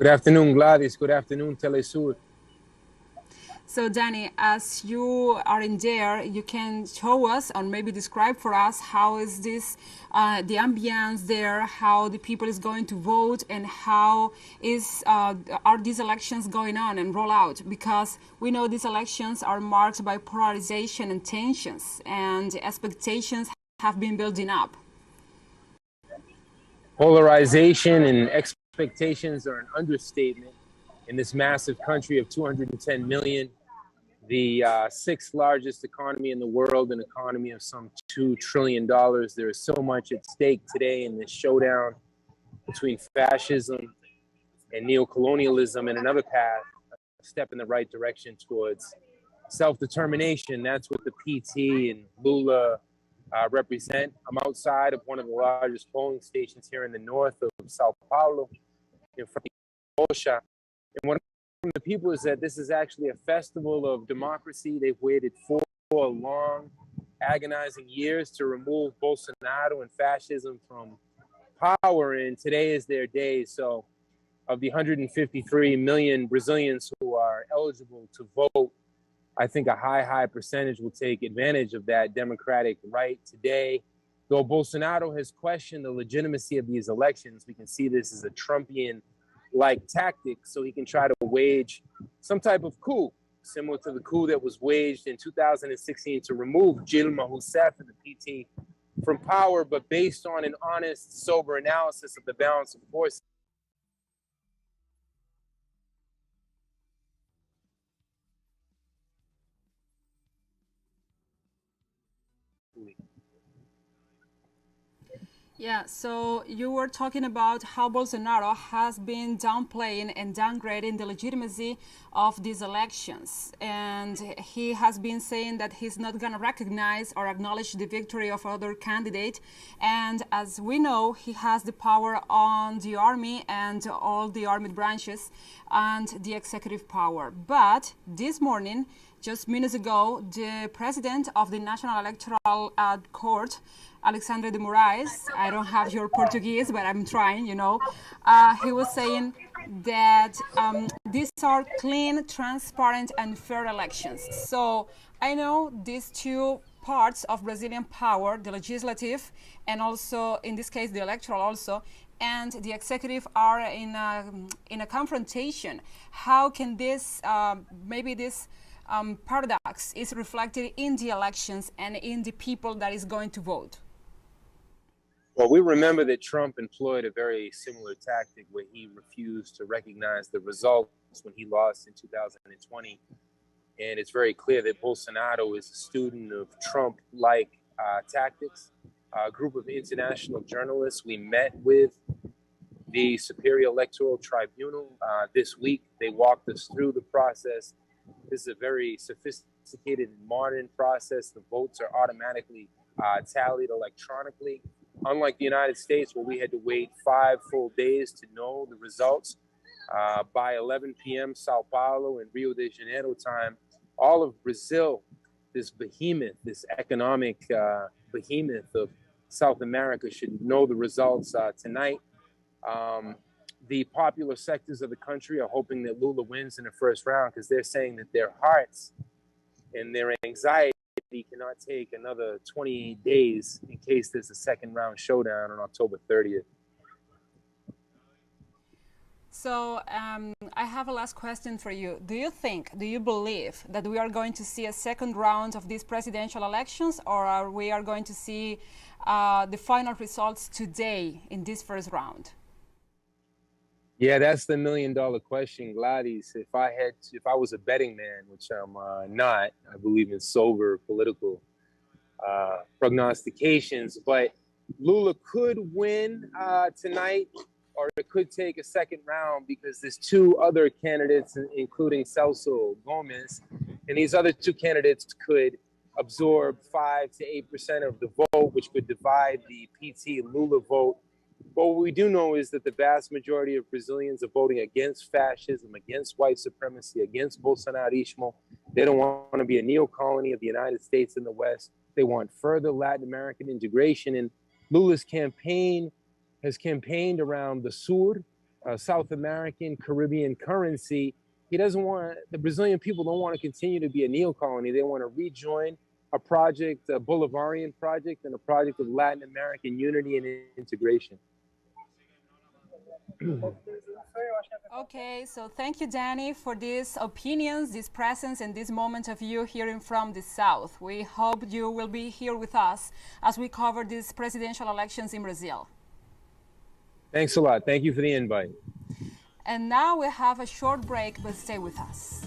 Good afternoon, Gladys. Good afternoon, Telesur. So, Danny, as you are in there, you can show us or maybe describe for us how is this, the ambience there, how the people is going to vote, and how are these elections going on and roll out? Because we know these elections are marked by polarization and tensions, and expectations have been building up. Polarization and expectations are an understatement in this massive country of 210 million, the sixth largest economy in the world, an economy of some $2 trillion. There is so much at stake today in this showdown between fascism and neocolonialism, and another path, a step in the right direction towards self-determination. That's what the PT and Lula represent. I'm outside of one of the largest polling stations here in the north of Sao Paulo, in front of Osha. And what from the people is that this is actually a festival of democracy. They've waited 4 long, agonizing years to remove Bolsonaro and fascism from power, and today is their day. So of the 153 million Brazilians who are eligible to vote, I think a high percentage will take advantage of that democratic right today. Though Bolsonaro has questioned the legitimacy of these elections, we can see this as a Trumpian-like tactic, so he can try to wage some type of coup, similar to the coup that was waged in 2016 to remove Dilma Rousseff and the PT from power, but based on an honest, sober analysis of the balance of forces. Yeah, so you were talking about how Bolsonaro has been downplaying and downgrading the legitimacy of these elections. And he has been saying that he's not going to recognize or acknowledge the victory of other candidate. And as we know, he has the power on the army and all the army branches and the executive power. But this morning, just minutes ago, the president of the National Electoral Court, Alexandre de Moraes, I don't have your Portuguese, but I'm trying, he was saying that these are clean, transparent, and fair elections. So I know these two parts of Brazilian power, the legislative and also, in this case, the electoral also, and the executive are in a confrontation. How can this, maybe this paradox is reflected in the elections and in the people that is going to vote? Well, we remember that Trump employed a very similar tactic where he refused to recognize the results when he lost in 2020. And it's very clear that Bolsonaro is a student of Trump-like tactics. A group of international journalists, we met with the Superior Electoral Tribunal this week. They walked us through the process. This is a very sophisticated and modern process. The votes are automatically tallied electronically. Unlike the United States, where we had to wait 5 full days to know the results, by 11 p.m. Sao Paulo and Rio de Janeiro time, all of Brazil, this behemoth, this economic behemoth of South America, should know the results tonight. The popular sectors of the country are hoping that Lula wins in the first round because they're saying that their hearts and their anxiety cannot take another 28 days in case there's a second round showdown on October 30th. So I have a last question for you. Do you believe that we are going to see a second round of these presidential elections, or are we going to see the final results today in this first round? Yeah, that's the $1 million question, Gladys. If I was a betting man, which I'm not, I believe in sober political prognostications, but Lula could win tonight, or it could take a second round because there's 2 other candidates, including Celso Gomes, and these other 2 candidates could absorb 5 to 8% of the vote, which could divide the PT Lula vote. But what we do know is that the vast majority of Brazilians are voting against fascism, against white supremacy, against Bolsonarismo. They don't want to be a neo-colony of the United States in the West. They want further Latin American integration. And Lula's campaign has campaigned around the Sur, South American, Caribbean currency. He doesn't want, the Brazilian people don't want to continue to be a neo-colony. They want to rejoin a project, a Bolivarian project, and a project of Latin American unity and integration. Okay, so thank you, Danny, for these opinions, this presence, and this moment of you hearing from the South. We hope you will be here with us as we cover these presidential elections in Brazil. Thanks a lot. Thank you for the invite. And now we have a short break, but stay with us.